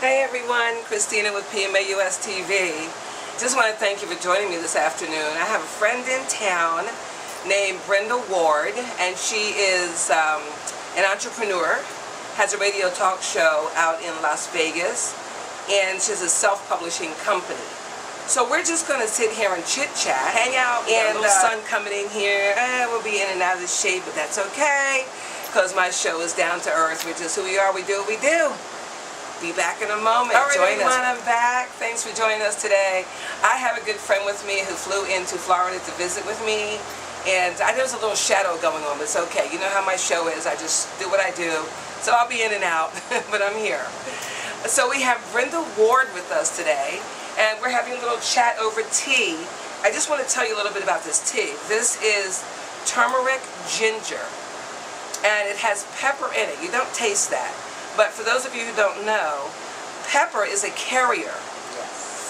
Hey everyone, Cristina with PMAUS TV. Just want to thank you for joining me this afternoon. I have a friend in town named Brenda Ward, and she is an entrepreneur, has a radio talk show out in Las Vegas, and she has a self-publishing company. So we're just going to sit here and chit-chat, hang out, and the sun coming in here. We'll be in and out of the shade, but that's okay, because my show is down to earth. We're just who we are, we do what we do. Be back in a moment. All right, everyone, I'm back. Thanks for joining us today. I have a good friend with me who flew into Florida to visit with me, and I know there's a little shadow going on, but it's okay. You know how my show is. I just do what I do, so I'll be in and out, but I'm here. So we have Brenda Ward with us today, and we're having a little chat over tea. I just want to tell you a little bit about this tea. This is turmeric ginger, and it has pepper in it. You don't taste that. But for those of you who don't know, pepper is a carrier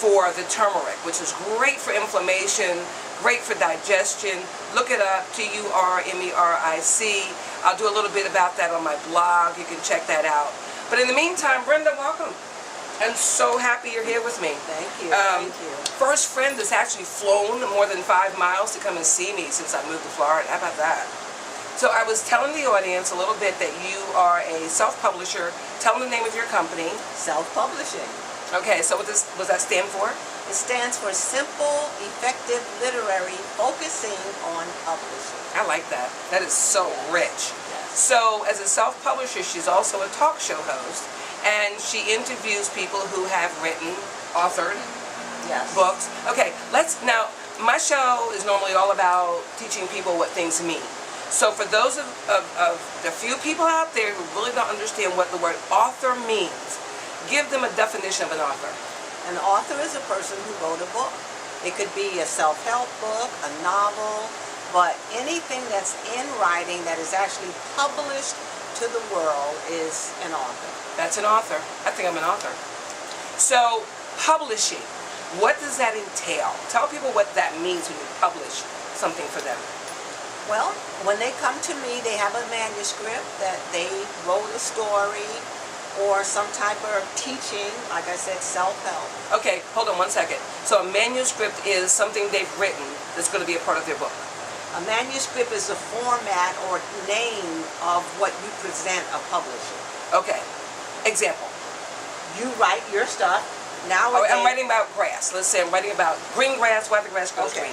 for the turmeric, which is great for inflammation, great for digestion. Look it up, T-U-R-M-E-R-I-C. I'll do a little bit about that on my blog. You can check that out. But in the meantime, Brenda, welcome. I'm so happy you're here with me. Thank you. Thank you. First friend that's actually flown more than 5 miles to come and see me since I moved to Florida. How about that? So I was telling the audience a little bit that you are a self-publisher. Tell them the name of your company. Self-publishing. Okay, so what does that stand for? It stands for Simple, Effective Literary Focusing on Publishing. I like that. That is so rich. Yes. So as a self-publisher, she's also a talk show host, and she interviews people who have written, authored books. Okay, now, my show is normally all about teaching people what things mean. So for those of the few people out there who really don't understand what the word author means, give them a definition of an author. An author is a person who wrote a book. It could be a self-help book, a novel, but anything that's in writing that is actually published to the world is an author. That's an author. I think I'm an author. So publishing, what does that entail? Tell people what that means when you publish something for them. Well, when they come to me, they have a manuscript that they wrote a story or some type of teaching, like I said, self-help. Okay, hold on one second. So a manuscript is something they've written that's going to be a part of their book. A manuscript is a format or name of what you present a publisher. Okay, example. You write your stuff. Nowadays, I'm writing about grass. Let's say I'm writing about green grass, why the grass goes green.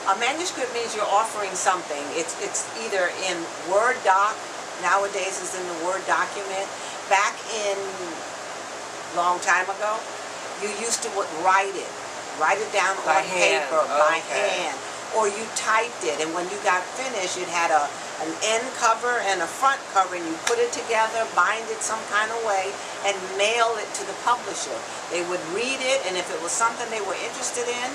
A manuscript means you're offering something. It's either in Word doc, nowadays it's in the Word document. Back in long time ago, you used to write it down on paper, by hand, or you typed it, and when you got finished, it had an end cover and a front cover, and you put it together, bind it some kind of way, and mail it to the publisher. They would read it, and if it was something they were interested in,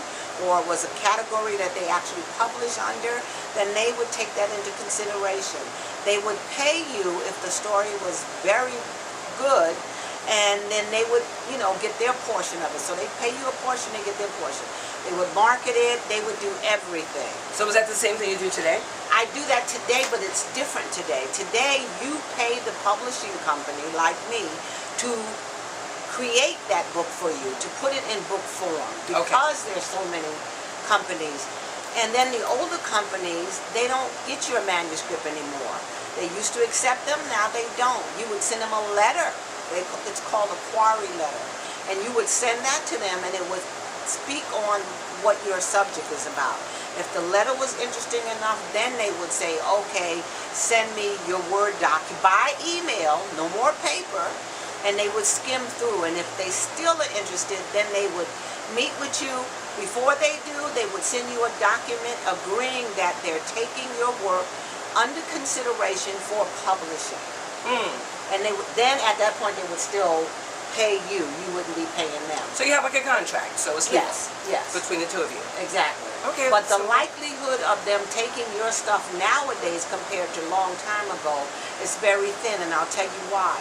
or was a category that they actually publish under, then they would take that into consideration. They would pay you if the story was very good, and then they would, get their portion of it. So they pay you a portion, they get their portion. They would market it, they would do everything. So is that the same thing you do today? I do that today, but it's different today. Today, you pay the publishing company, like me, to create that book for you, to put it in book form, because there's so many companies. And then the older companies, they don't get your manuscript anymore. They used to accept them, now they don't. You would send them a letter. It's called a query letter. And you would send that to them, and it would speak on what your subject is about. If the letter was interesting enough, then they would say, okay, send me your Word doc by email, no more paper, and they would skim through, and if they still are interested, then they would meet with you. Before they do, they would send you a document agreeing that they're taking your work under consideration for publishing. And then at that point, they would still pay you. You wouldn't be paying them. So you have like a contract, so it's legal between the two of you. Exactly. Okay. But the likelihood of them taking your stuff nowadays compared to a long time ago is very thin, and I'll tell you why.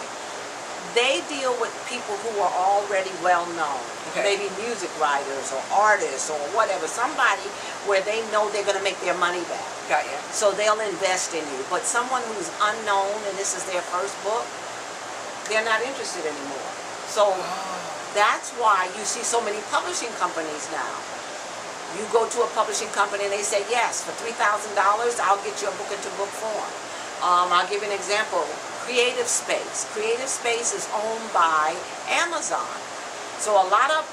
They deal with people who are already well known, maybe music writers or artists or whatever, somebody where they know they're going to make their money back. Got you. So they'll invest in you. But someone who's unknown and this is their first book, they're not interested anymore. So That's why you see so many publishing companies now. You go to a publishing company and they say, yes, for $3,000, I'll get you a book into book form. I'll give you an example. Creative Space. Creative Space is owned by Amazon. So a lot of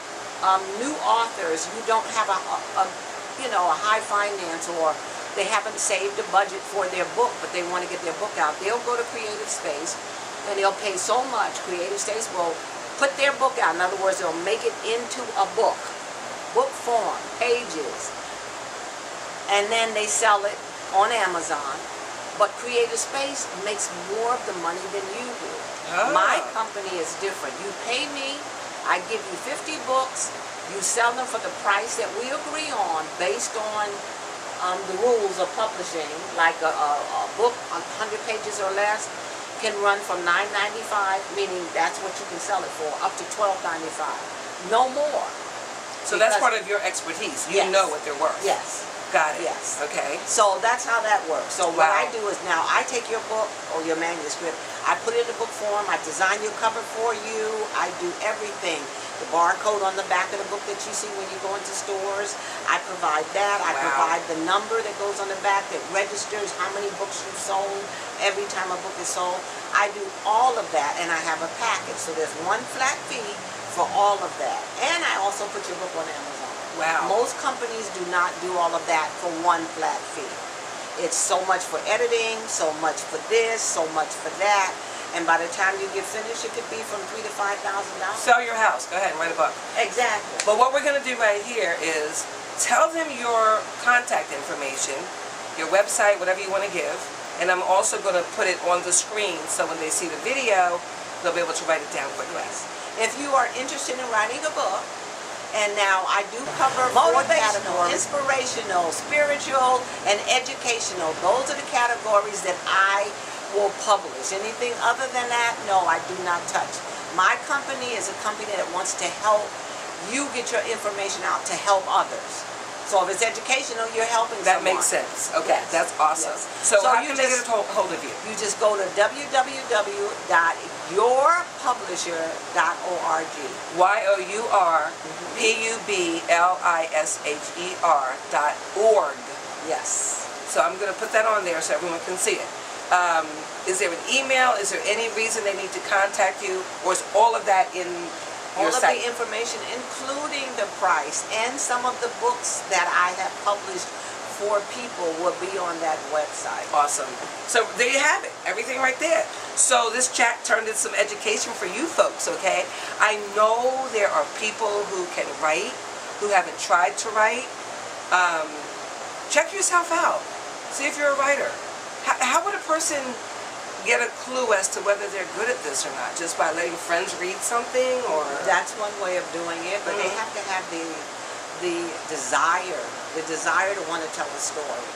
new authors who don't have a high finance, or they haven't saved a budget for their book, but they want to get their book out, they'll go to Creative Space and they'll pay so much. Creative Space will put their book out. In other words, they'll make it into a book form, pages, and then they sell it on Amazon. But Creative Space makes more of the money than you do. Oh. My company is different. You pay me, I give you 50 books, you sell them for the price that we agree on based on the rules of publishing, like a book on 100 pages or less can run from $9.95, meaning that's what you can sell it for, up to $12.95. No more. So that's part of your expertise. You know what they're worth. Yes. Got it. Yes. Okay. So that's how that works. So what I do is now I take your book or your manuscript, I put it in book form, I design your cover for you, I do everything. The barcode on the back of the book that you see when you go into stores, I provide that. I provide the number that goes on the back that registers how many books you've sold every time a book is sold. I do all of that, and I have a package. So there's one flat fee for all of that. And I also put your book on Amazon. Wow. Most companies do not do all of that for one flat fee. It's so much for editing, so much for this, so much for that. And by the time you get finished, it could be from $3,000 to $5,000. Sell your house. Go ahead and write a book. Exactly. But what we're going to do right here is tell them your contact information, your website, whatever you want to give. And I'm also going to put it on the screen so when they see the video, they'll be able to write it down quickly. If you are interested in writing a book, and now I do cover motivational, inspirational, spiritual, and educational. Those are the categories that I will publish. Anything other than that, no, I do not touch. My company is a company that wants to help you get your information out to help others. So if it's educational, you're helping someone. That makes sense. Okay, that's awesome. Yes. So how can they get a hold of you? You just go to www.yourpublisher.org. YOURPUBLISHER.org. Yes. So I'm going to put that on there so everyone can see it. Is there an email? Is there any reason they need to contact you? Or is all of that in your site? All of the information, including the price and some of the books that I have published for people, will be on that website. Awesome. So there you have it. Everything right there. So this chat turned into some education for you folks, okay? I know there are people who can write, who haven't tried to write. Check yourself out. See if you're a writer. How would a person get a clue as to whether they're good at this or not? Just by letting friends read something? Or that's one way of doing it, but they have to have the desire to want to tell a story.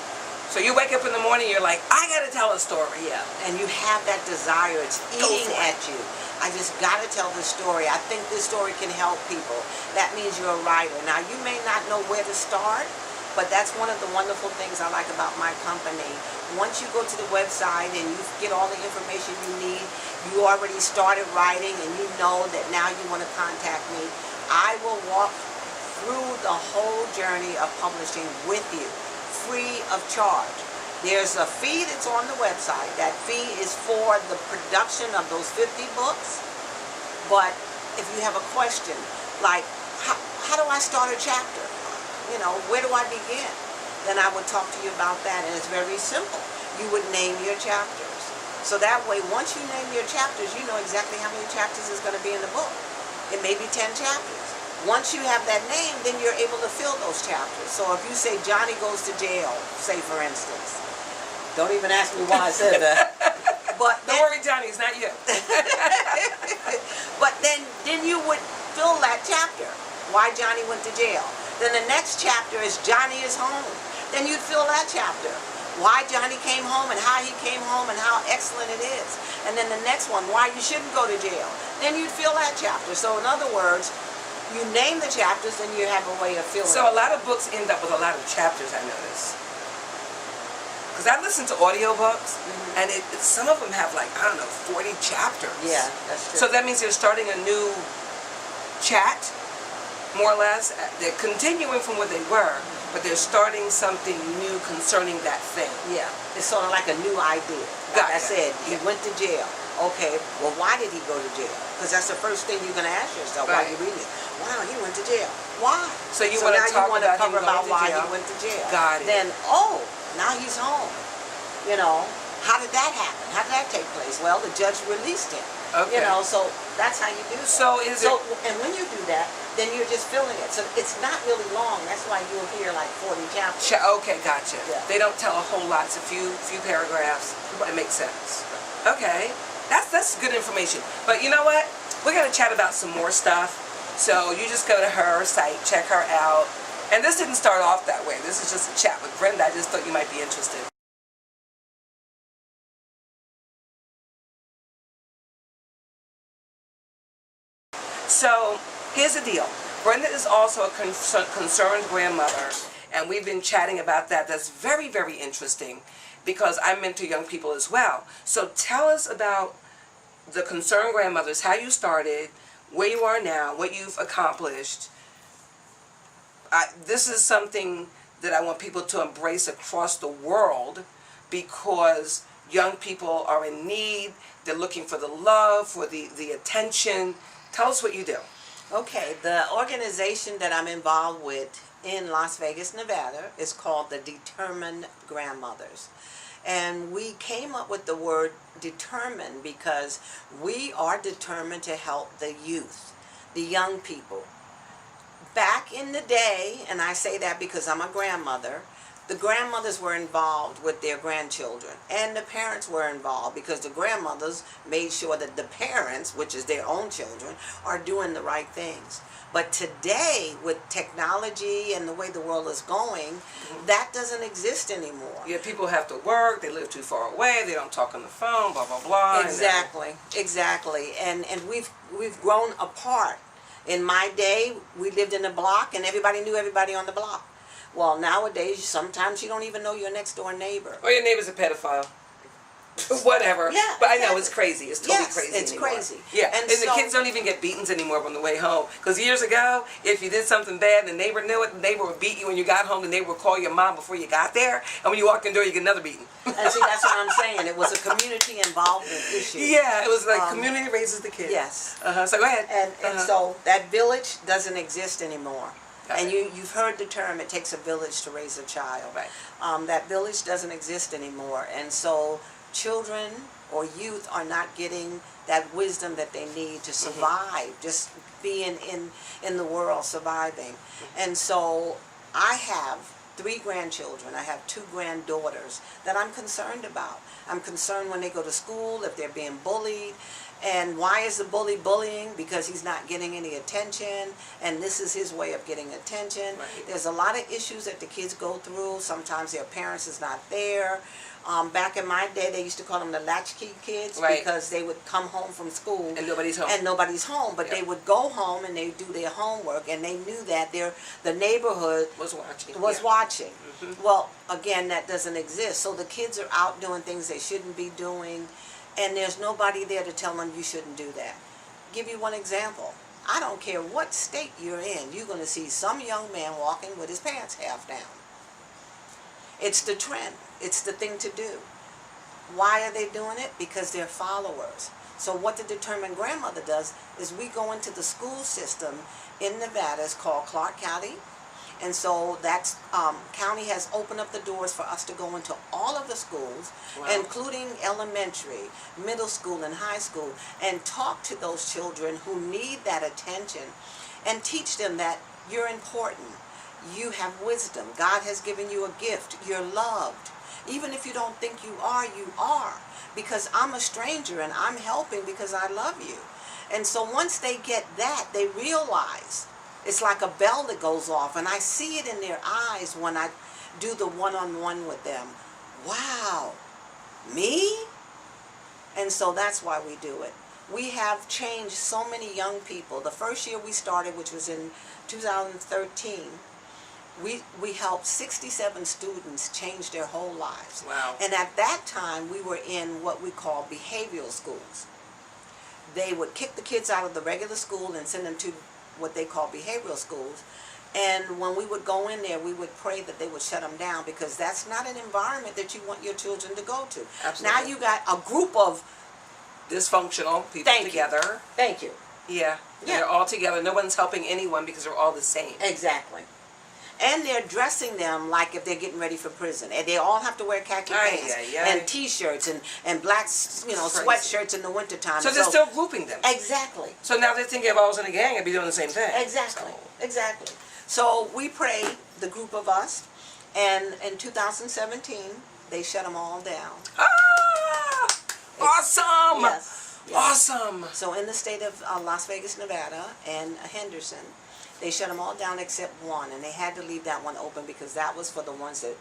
So you wake up in the morning, you're like, I gotta tell a story. Yeah. And you have that desire, it's eating at you. I just gotta tell this story. I think this story can help people. That means you're a writer. Now you may not know where to start, but that's one of the wonderful things I like about my company. Once you go to the website and you get all the information you need, you already started writing and you know that now you want to contact me, I will walk through the whole journey of publishing with you, free of charge. There's a fee that's on the website. That fee is for the production of those 50 books. But if you have a question, like, how do I start a chapter? You know, where do I begin? Then I would talk to you about that, and it's very simple. You would name your chapters. So that way, once you name your chapters, you know exactly how many chapters is going to be in the book. It may be 10 chapters. Once you have that name, then you're able to fill those chapters. So if you say Johnny goes to jail, say for instance, don't even ask me why I said that. But don't worry, Johnny, it's not you. But then you would fill that chapter. Why Johnny went to jail. Then the next chapter is Johnny is home. Then you'd fill that chapter. Why Johnny came home and how he came home and how excellent it is. And then the next one, why you shouldn't go to jail. Then you'd fill that chapter. So in other words, you name the chapters and you have a way of filling it. So a lot of books end up with a lot of chapters, I notice. Because I listen to audiobooks, and some of them have like, I don't know, 40 chapters. Yeah, that's true. So that means you're starting a new chat, more or less. They're continuing from where they were, but they're starting something new concerning that thing. Yeah, it's sort of like a new idea. Like I said, he went to jail. Okay, well, why did he go to jail? Because that's the first thing you're going to ask yourself while you're reading it. Wow, he went to jail. Why? So you want to talk about him going to why jail? he went to jail. Got it. Then, now he's home. You know, how did that happen? How did that take place? Well, the judge released him. Okay. You know, so that's how you do that. So and when you do that, then you're just filling it. So it's not really long. That's why you'll hear like 40 chapters. Okay, gotcha. Yeah. They don't tell a whole lot. It's a few paragraphs. It makes sense. Okay. That's good information. But you know what? We're going to chat about some more stuff. So you just go to her site, check her out. And this didn't start off that way. This is just a chat with Brenda. I just thought you might be interested. So here's the deal. Brenda is also a concerned grandmother, and we've been chatting about that. That's very, very interesting because I mentor young people as well. So tell us about the concerned grandmothers, how you started, where you are now, what you've accomplished. This is something that I want people to embrace across the world because young people are in need. They're looking for the love, for the attention. Tell us what you do. Okay, the organization that I'm involved with in Las Vegas, Nevada is called the Determined Grandmothers. And we came up with the word determined because we are determined to help the youth, the young people. Back in the day, and I say that because I'm a grandmother, the grandmothers were involved with their grandchildren, and the parents were involved because the grandmothers made sure that the parents, which is their own children, are doing the right things. But today, with technology and the way the world is going, that doesn't exist anymore. Yeah, people have to work, they live too far away, they don't talk on the phone, blah, blah, blah. Exactly, exactly. And we've grown apart. In my day, we lived in a block and everybody knew everybody on the block. Well, nowadays, sometimes you don't even know your next door neighbor. Or your neighbor's a pedophile. Whatever. Yeah, but I know it's crazy. It's totally crazy. It's anymore. crazy. Yeah, and the kids don't even get beatings anymore on the way home. Because years ago, if you did something bad, the neighbor knew it. The neighbor would beat you when you got home. The neighbor would call your mom before you got there. And when you walked in the door, you get another beating. And see, that's what I'm saying. It was a community involvement issue. Yeah, it was like community raises the kids. Yes. So go ahead. And so that village doesn't exist anymore. Got And it. you've heard the term, it takes a village to raise a child. Right. That village doesn't exist anymore. And so children or youth are not getting that wisdom that they need to survive, just being in the world, surviving. And so I have 3 grandchildren. I have 2 granddaughters that I'm concerned about. I'm concerned when they go to school, if they're being bullied. And why is the bully bullying? Because he's not getting any attention, and this is his way of getting attention. Right. There's a lot of issues that the kids go through. Sometimes their parents is not there. Back in my day, they used to call them the latchkey kids because they would come home from school and nobody's home. And nobody's home, but they would go home and they do their homework, and they knew that the neighborhood was watching. watching. Well, again, that doesn't exist. So the kids are out doing things they shouldn't be doing, and there's nobody there to tell them you shouldn't do that. Give you one example. I don't care what state you're in, you're going to see some young man walking with his pants half down. It's the trend. It's the thing to do. Why are they doing it? Because they're followers. So what the Determined Grandmother does is we go into the school system in Nevada. It's called Clark County. And so that county has opened up the doors for us to go into all of the schools, including elementary, middle school, and high school, and talk to those children who need that attention and teach them that you're important. You have wisdom. God has given you a gift. You're loved. Even if you don't think you are, you are. Because I'm a stranger and I'm helping because I love you. And so once they get that, they realize it's like a bell that goes off, and I see it in their eyes when I do the one-on-one with them. Wow, me? And so that's why we do it. We have changed so many young people. The first year we started, which was in 2013, we helped 67 students change their whole lives. Wow. And at that time, we were in what we call behavioral schools. They would kick the kids out of the regular school and send them to what they call behavioral schools. And when we would go in there, we would pray that they would shut them down, because that's not an environment that you want your children to go to. Absolutely. Now you got a group of dysfunctional people together. Thank you. Yeah. They're all together. No one's helping anyone because they're all the same. Exactly. And they're dressing them like if they're getting ready for prison. And they all have to wear khaki pants and T-shirts and black, sweatshirts in the wintertime. So they're still grouping them. Exactly. So now they're thinking if I was in a gang, I'd be doing the same thing. Exactly. Exactly. So we prayed, the group of us, and in 2017, they shut them all down. Ah! Awesome! Yes. Awesome! So in the state of Las Vegas, Nevada, and Henderson, they shut them all down except one, and they had to leave that one open because that was for the ones that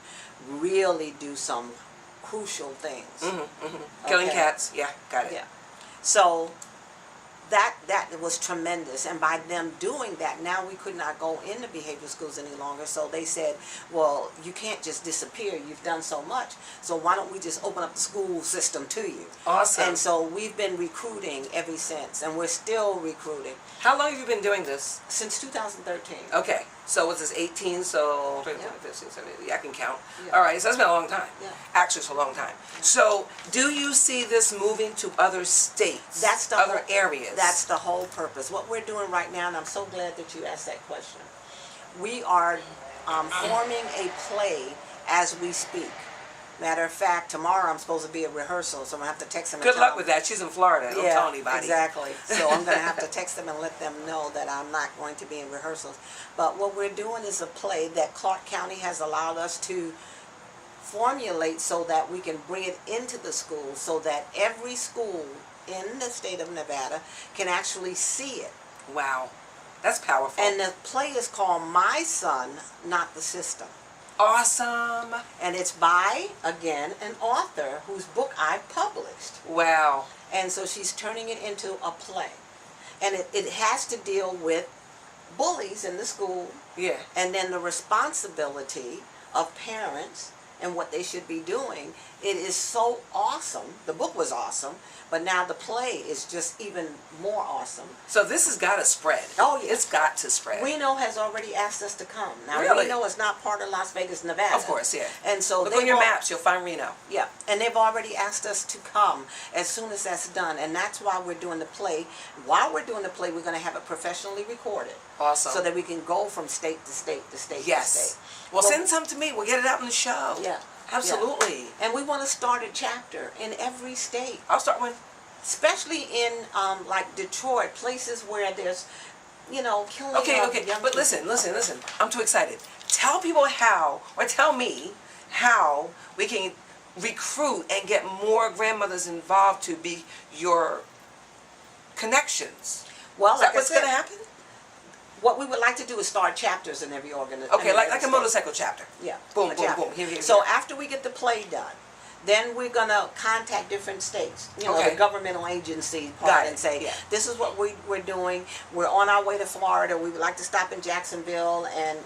really do some crucial things. Killing cats, yeah, got it. Yeah. So that was tremendous, and by them doing that, now we could not go into behavioral schools any longer. So they said, well, you can't just disappear, you've done so much, so why don't we just open up the school system to you? Awesome. And so we've been recruiting ever since, and we're still recruiting. How long have you been doing this? Since 2013. Okay, so what's this, 18, so 15, 17, I can count. Yeah. All right, so that's been a long time. Yeah. Actually, it's a long time. So do you see this moving to other states, That's the other whole, areas? That's the whole purpose. What we're doing right now, and I'm so glad that you asked that question, we are forming a play as we speak. Matter of fact, tomorrow I'm supposed to be at rehearsal, so I'm going to have to text them. Good luck with that. She's in Florida. Don't tell anybody. Exactly. So I'm going to have to text them and let them know that I'm not going to be in rehearsals. But what we're doing is a play that Clark County has allowed us to formulate so that we can bring it into the school, so that every school in the state of Nevada can actually see it. Wow. That's powerful. And the play is called My Son, Not the System. Awesome. And it's by, again, an author whose book I published. Wow. And so she's turning it into a play. And it has to deal with bullies in the school. Yeah. And then the responsibility of parents and what they should be doing. It is so awesome. The book was awesome. But now the play is just even more awesome. So this has got to spread. Oh, yeah. It's got to spread. Reno has already asked us to come. Now, Really? Reno is not part of Las Vegas, Nevada. Of course, yeah. And so look on your maps, you'll find Reno. Yeah, and they've already asked us to come as soon as that's done, and that's why we're doing the play. While we're doing the play, we're going to have it professionally recorded. Awesome. So that we can go from state to state to state to state. Well, send some to me. We'll get it out in the show. Yeah. Absolutely. Yeah. And we want to start a chapter in every state. I'll start one. Especially in like Detroit, places where there's, killing of young but people. listen. I'm too excited. Tell people how, or tell me how we can recruit and get more grandmothers involved to be your connections. Well, Is that like what's I said, going to happen? What we would like to do is start chapters in every organization. Okay, like a motorcycle chapter. Yeah. Boom, a boom, chapter. boom. Here. So after we get the play done, then we're going to contact different states, the governmental agency part, and say, this is what we're doing. We're on our way to Florida. We would like to stop in Jacksonville and,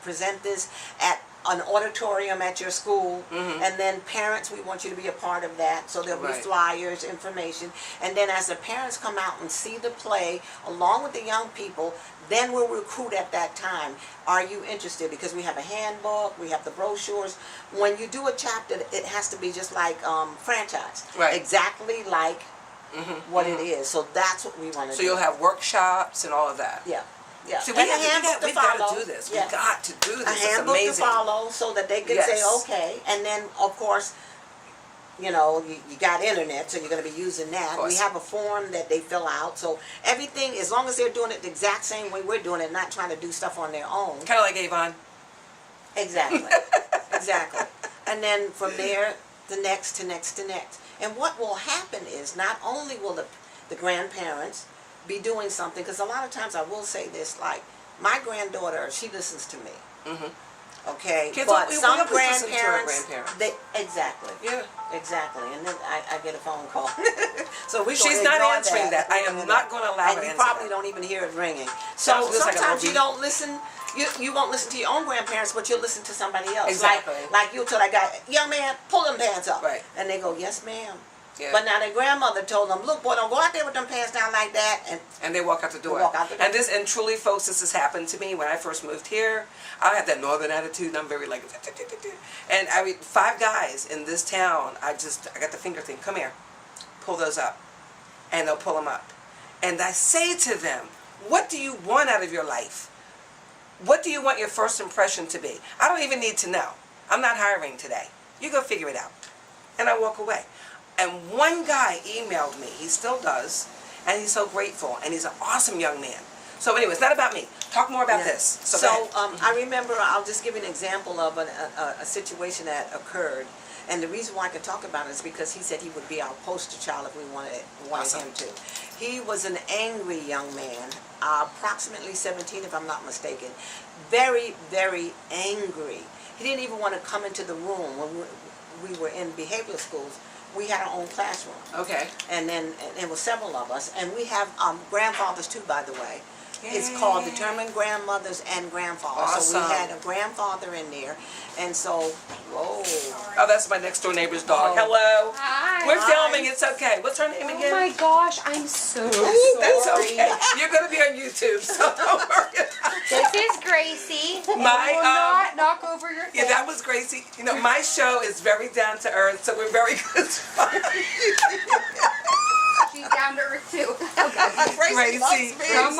present this at an auditorium at your school. And then parents, we want you to be a part of that. So there'll be flyers, information. And then as the parents come out and see the play, along with the young people, then we'll recruit at that time. Are you interested? Because we have a handbook, we have the brochures. When you do a chapter, it has to be just like franchise. Right. Exactly like what it is. So that's what we want to do. So you'll have workshops and all of that. Yeah. Yeah. See, we've got to do this. We've got to do this. A handbook to follow so that they can say, okay. And then, of course, you got internet, so you're going to be using that. We have a form that they fill out. So everything, as long as they're doing it the exact same way we're doing it, not trying to do stuff on their own. Kind of like Avon. Exactly. Exactly. And then from there, the next to next to next. And what will happen is not only will the grandparents be doing something, because a lot of times I will say this, like, my granddaughter, she listens to me. Okay, Kids, but we some listen to our grandparents, grandparents. Exactly. Yeah. Exactly. And then I get a phone call. So She's not answering that. I am not going to allow her to answer that. And you probably don't even hear it ringing. So sometimes you don't listen. You won't listen to your own grandparents, but you'll listen to somebody else. Exactly. Like you'll tell that guy, young man, pull them pants up. Right. And they go, yes, ma'am. Yeah. But now their grandmother told them, look, boy, don't go out there with them pants down like that. And they walk out the door. And truly, folks, this has happened to me when I first moved here. I have that northern attitude, and I'm very like, and I mean, 5 guys in this town, I got the finger thing, come here, pull those up. And they'll pull them up. And I say to them, what do you want out of your life? What do you want your first impression to be? I don't even need to know. I'm not hiring today. You go figure it out. And I walk away. And one guy emailed me, he still does, and he's so grateful, and he's an awesome young man. So anyway, it's not about me. Talk more about this. So I remember, I'll just give you an example of a situation that occurred. And the reason why I could talk about it is because he said he would be our poster child if we wanted him to. He was an angry young man, approximately 17 if I'm not mistaken. Very, very angry. He didn't even want to come into the room when we were in behavioral schools. We had our own classroom. Okay. And then there were several of us. And we have grandfathers too, by the way. It's called Determined Grandmothers and Grandfathers. Awesome. So we had a grandfather in there. And so, whoa. Oh, that's my next door neighbor's dog. Hello. Hi. We're filming. It's okay. What's her name again? Oh my gosh, I'm so sorry. That's okay. You're going to be on YouTube, so don't worry about it. This is Gracie. My, will not knock over your thing. Yeah, that was Gracie. You know, my show is very down to earth, so we're very good fun. She's down to earth too. Okay. Gracie. Come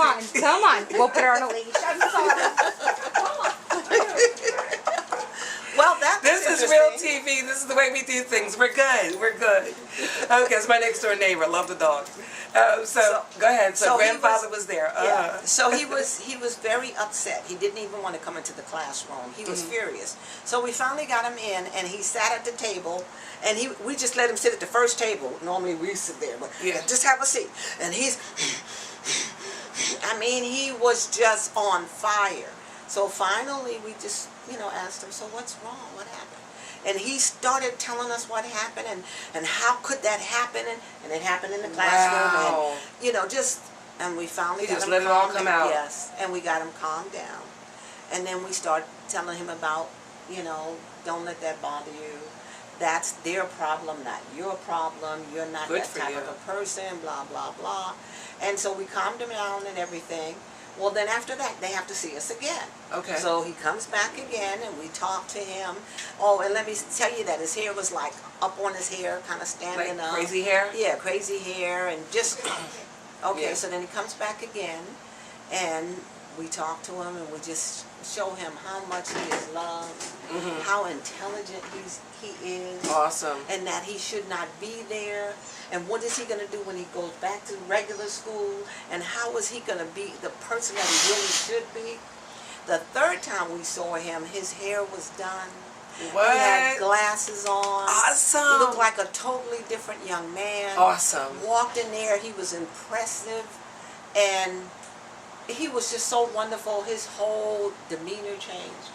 on. We'll put her on a leash. I'm sorry. Come on. Well, This is real TV. This is the way we do things. We're good. We're good. Okay, it's my next door neighbor. Love the dog. So go ahead. So grandfather was there. Yeah. So he was very upset. He didn't even want to come into the classroom. He was furious. So we finally got him in, and he sat at the table, and we just let him sit at the first table. Normally we sit there, but just have a seat. And I mean, he was just on fire. So finally we just, asked him, so what's wrong? What happened? And he started telling us what happened and how could that happen, and it happened in the classroom. Wow. And and we finally got him let it all come out. Yes, and we got him calmed down. And then we started telling him about, don't let that bother you. That's their problem, not your problem. You're not that type of a person, blah, blah, blah. And so we calmed him down and everything. Well, then after that, they have to see us again. Okay. So he comes back again, and we talk to him. Oh, and let me tell you that his hair was like up on his hair, kind of standing up. Crazy hair? Yeah, crazy hair, and just... Okay, Yeah. So then he comes back again, and we talk to him, and we just show him how much he is loved, how intelligent he is. Awesome. And that he should not be there. And what is he going to do when he goes back to regular school? And how is he going to be the person that he really should be? The third time we saw him, his hair was done. What? He had glasses on. Awesome. He looked like a totally different young man. Awesome. Walked in there, he was impressive. And he was just so wonderful. His whole demeanor changed.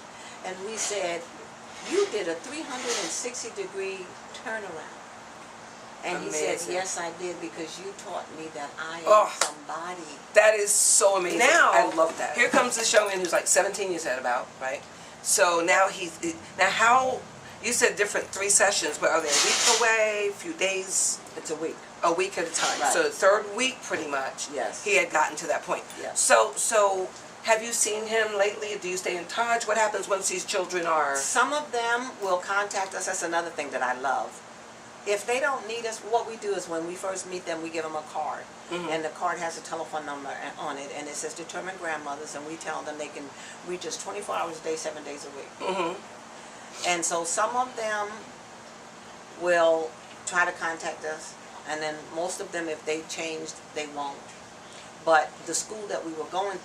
And we said, you did a 360-degree turnaround. And Amazing. He said, yes, I did, because you taught me that I am somebody. That is so amazing. Now, I love that. Here comes the showman who's like 17, you said about, right? So now how, you said different 3 sessions, but are they a week away, a few days? It's a week. A week at a time. Right. So the 3rd week, pretty much, Yes. he had gotten to that point. Yes. So have you seen him lately? Do you stay in touch? What happens once these children are... Some of them will contact us. That's another thing that I love. If they don't need us, what we do is when we first meet them, we give them a card. And the card has a telephone number on it, and it says Determined Grandmothers, and we tell them they can reach us 24 hours a day, 7 days a week. And so some of them will try to contact us, and then most of them, if they changed, they won't. But the school that we were going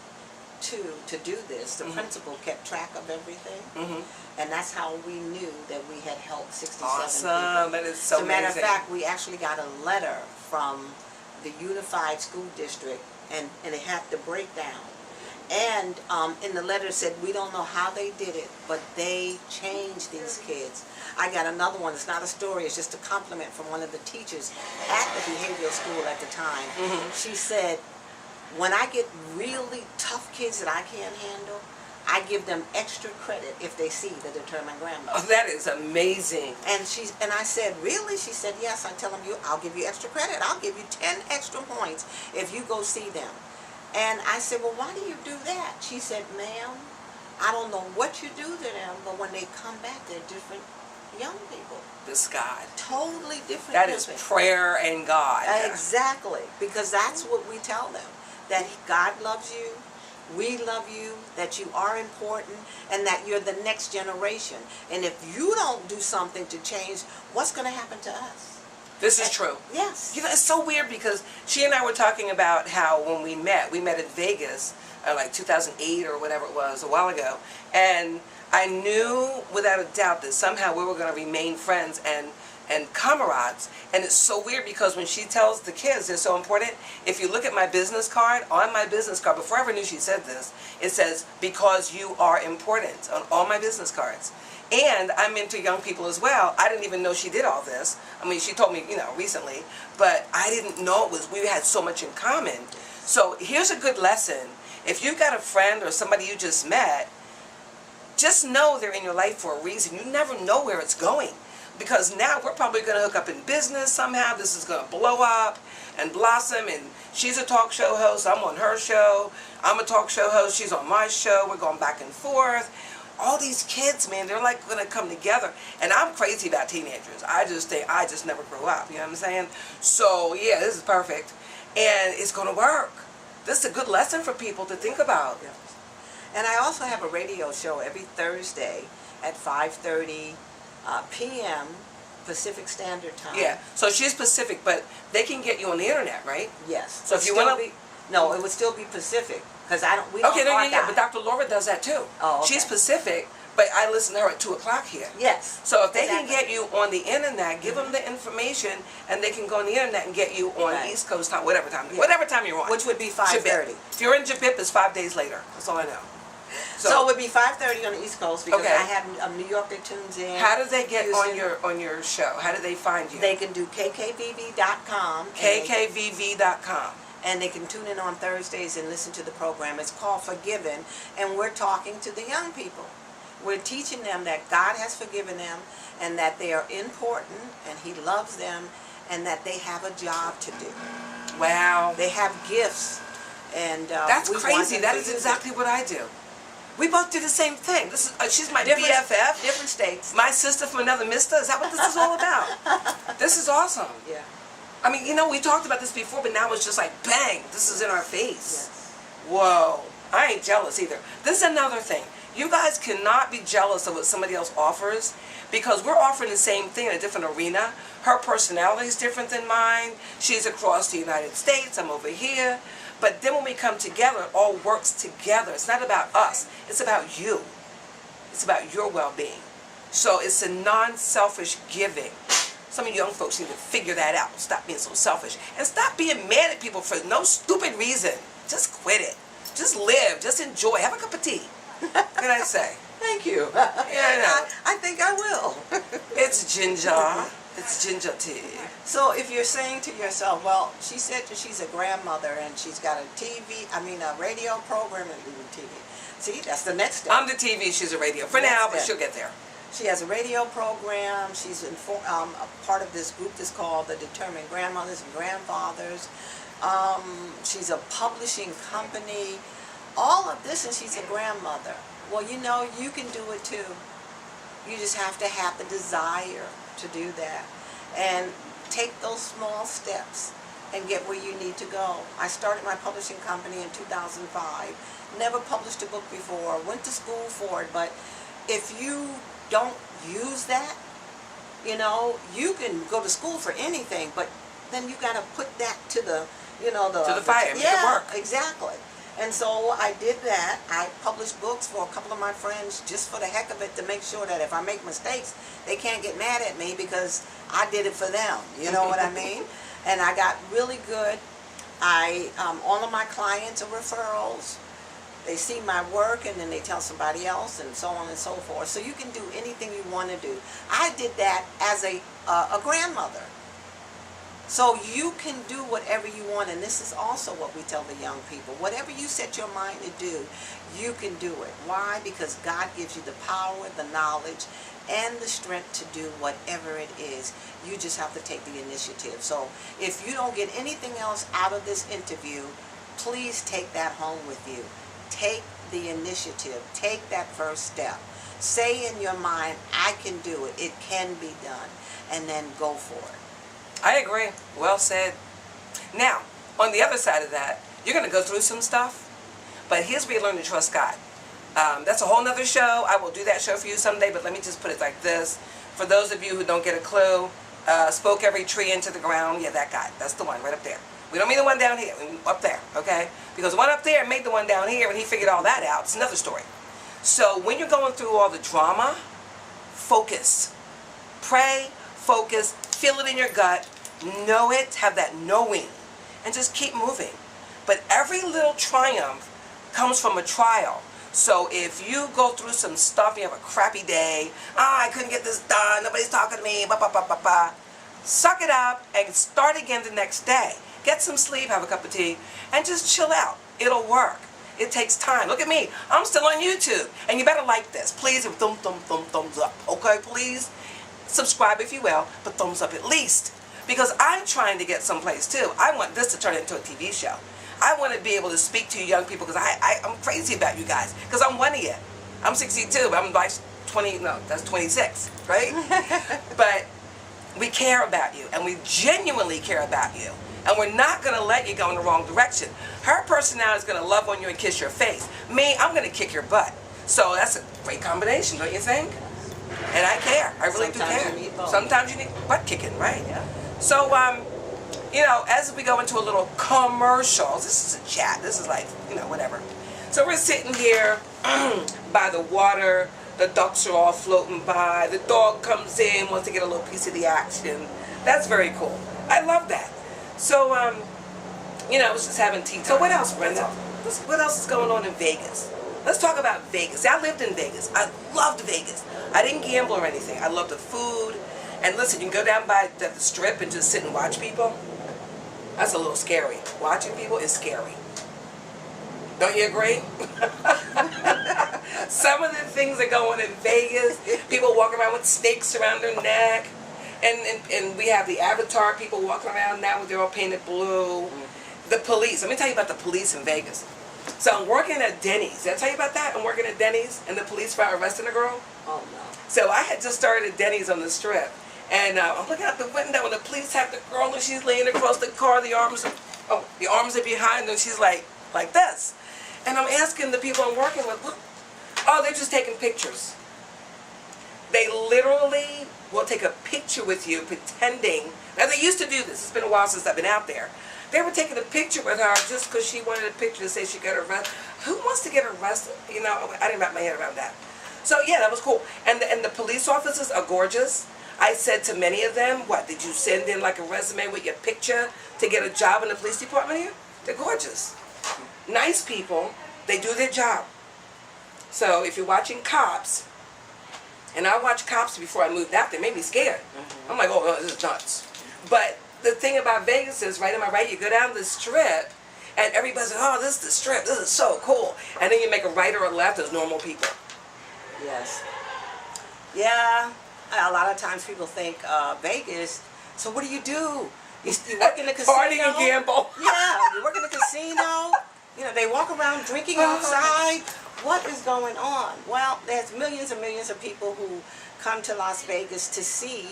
to do this, the principal kept track of everything, and that's how we knew that we had helped 67 Awesome. people. That is so As a matter of amazing. fact, we actually got a letter from the Unified School District, and it had the breakdown. And in the letter it said, we don't know how they did it, but they changed these kids. I got another one. It's not a story. It's just a compliment from one of the teachers at the behavioral school at the time. She said, when I get really tough kids that I can't handle, I give them extra credit if they see the determined grandmother. Oh, that is amazing. And I said, really? She said, yes. I tell them, I'll give you extra credit. I'll give you 10 extra points if you go see them. And I said, well, why do you do that? She said, ma'am, I don't know what you do to them, but when they come back, they're different young people. This God. Totally different. That is prayer and God. Exactly. Because that's what we tell them. That God loves you, we love you, that you are important, and that you're the next generation. And if you don't do something to change, what's going to happen to us? This is true. Yes. You know, it's so weird because she and I were talking about how when we met in Vegas, like 2008 or whatever it was, a while ago, and I knew without a doubt that somehow we were going to remain friends and comrades. And it's so weird because when she tells the kids they're so important, if you look at my business card, on my business card, before I ever knew she said this, it says, because you are important, on all my business cards. And I'm into young people as well. I didn't even know she did all this. I mean, she told me, recently, but I didn't know we had so much in common. So here's a good lesson. If you've got a friend or somebody you just met, just know they're in your life for a reason. You never know where it's going. Because now we're probably going to hook up in business somehow. This is going to blow up and blossom. And she's a talk show host. I'm on her show. I'm a talk show host. She's on my show. We're going back and forth. All these kids, man, they're like going to come together. And I'm crazy about teenagers. I just think I just never grew up. You know what I'm saying? So, yeah, this is perfect. And it's going to work. This is a good lesson for people to think about. Yes. And I also have a radio show every Thursday at 5:30 p.m. Pacific Standard Time. Yeah, so she's Pacific, but they can get you on the internet, right? Yes. So if you want to... No, it would still be Pacific, because we Okay, don't but Dr. Laura does that too. Oh, okay. She's Pacific, but I listen to her at 2 o'clock here. Yes. So if they can get you on the internet, give them the information, and they can go on the internet and get you on East Coast time, whatever time you're on. Which would be 5:30. If you're in Jabip, it's 5 days later. That's all I know. So it would be 5:30 on the East Coast because Okay. I have New York that tunes in. How do they get Houston. on your show? How do they find you? They can do kkvv.com. kkvv.com. And they can tune in on Thursdays and listen to the program. It's called Forgiven, and we're talking to the young people. We're teaching them that God has forgiven them and that they are important and He loves them and that they have a job to do. Wow. They have gifts. And that's we crazy. want That them is to use exactly what I do. We both do the same thing. This is she's my Different- BFF. Different states. My sister from another mister. Is that what this is all about? This is awesome. Yeah. I mean, we talked about this before, but now it's just like, bang, this is in our face. Yes. Whoa. I ain't jealous either. This is another thing. You guys cannot be jealous of what somebody else offers because we're offering the same thing in a different arena. Her personality is different than mine. She's across the United States. I'm over here. But then when we come together, it all works together. It's not about us. It's about you. It's about your well-being. So it's a non-selfish giving. Some of you young folks need to figure that out. Stop being so selfish. And stop being mad at people for no stupid reason. Just quit it. Just live. Just enjoy. Have a cup of tea. What can I say? Thank you. Yeah, I think I will. It's ginger. It's ginger tea. So if you're saying to yourself, well, she said that she's a grandmother and she's got a radio program and TV. See, that's the next step. I'm the TV. She's a radio. For now, but she'll get there. She has a radio program. She's a part of this group that's called the Determined Grandmothers and Grandfathers. She's a publishing company. All of this, and she's a grandmother. Well, you can do it too. You just have to have the desire to do that. And take those small steps and get where you need to go. I started my publishing company in 2005. Never published a book before. Went to school for it, but if you don't use that, you can go to school for anything, but then you got to put that to the fire, make it work. Exactly. And so I did that. I published books for a couple of my friends just for the heck of it to make sure that if I make mistakes, they can't get mad at me because I did it for them. You know what I mean? And I got really good. All of my clients are referrals. They see my work and then they tell somebody else and so on and so forth. So you can do anything you want to do. I did that as a grandmother. So you can do whatever you want, and this is also what we tell the young people. Whatever you set your mind to do, you can do it. Why? Because God gives you the power, the knowledge, and the strength to do whatever it is. You just have to take the initiative. So if you don't get anything else out of this interview, please take that home with you. Take the initiative. Take that first step. Say in your mind, I can do it. It can be done. And then go for it. I agree. Well said. Now, on the other side of that, you're going to go through some stuff, but here's where you learn to trust God. That's a whole nother show. I will do that show for you someday, but let me just put it like this. For those of you who don't get a clue, spoke every tree into the ground. Yeah, that guy. That's the one right up there. We don't mean the one down here. We mean up there, okay? Because the one up there made the one down here, and he figured all that out. It's another story. So when you're going through all the drama, focus. Pray, focus, feel it in your gut, know it, have that knowing, and just keep moving. But every little triumph comes from a trial. So if you go through some stuff, you have a crappy day, I couldn't get this done, nobody's talking to me, suck it up and start again the next day. Get some sleep, have a cup of tea, and just chill out. It'll work. It takes time. Look at me. I'm still on YouTube. And you better like this. Please, thumbs up. Okay, please? Subscribe if you will, but thumbs up at least. Because I'm trying to get someplace too. I want this to turn into a TV show. I want to be able to speak to you young people because I'm crazy about you guys. Because I'm one of you. I'm 62, but I'm like 20, no, that's 26, right? But we care about you, and we genuinely care about you. And we're not going to let you go in the wrong direction. Her personality is going to love on you and kiss your face. Me, I'm going to kick your butt. So that's a great combination, don't you think? And I care. I really do care. Sometimes you need butt kicking, right? Yeah. So, you know, as we go into a little commercial, this is a chat. This is like, you know, whatever. So we're sitting here by the water. The ducks are all floating by. The dog comes in, wants to get a little piece of the action. That's very cool. I love that. So, you know, I was just having tea. So what else, Brenda? What else is going on in Vegas? Let's talk about Vegas. I lived in Vegas. I loved Vegas. I didn't gamble or anything. I loved the food. And listen, you can go down by the strip and just sit and watch people. That's a little scary. Watching people is scary. Don't you agree? Some of the things that go on in Vegas, people walk around with snakes around their neck. And we have the Avatar people walking around now with their all painted blue. The police. Let me tell you about the police in Vegas. So I'm working at Denny's. Did I tell you about that? I'm working at Denny's and the police were arresting a girl. Oh no. So I had just started at Denny's on the strip. And I'm looking out the window and the police have the girl and she's laying across the car. The arms are behind her and she's like this. And I'm asking the people I'm working with, look, oh, they're just taking pictures. They literally will take a picture with you pretending. Now they used to do this. It's been a while since I've been out there. They were taking a picture with her just because she wanted a picture to say she got arrested. Who wants to get arrested? You know, I didn't wrap my head around that. So yeah, that was cool. And the police officers are gorgeous. I said to many of them, what, did you send in like a resume with your picture to get a job in the police department here? They're gorgeous. Nice people. They do their job. So if you're watching Cops, and I watched Cops before I moved out, they made me scared. I'm like, oh, this is nuts. But the thing about Vegas is, right, am I right? You go down the strip, and everybody's like, oh, this is the strip. This is so cool. And then you make a right or a left, there's normal people. Yes. Yeah. A lot of times people think Vegas. So what do? You work in the casino. Party and gamble. Yeah, you work in the casino. You know, they walk around drinking outside. What is going on? Well, there's millions and millions of people who come to Las Vegas to see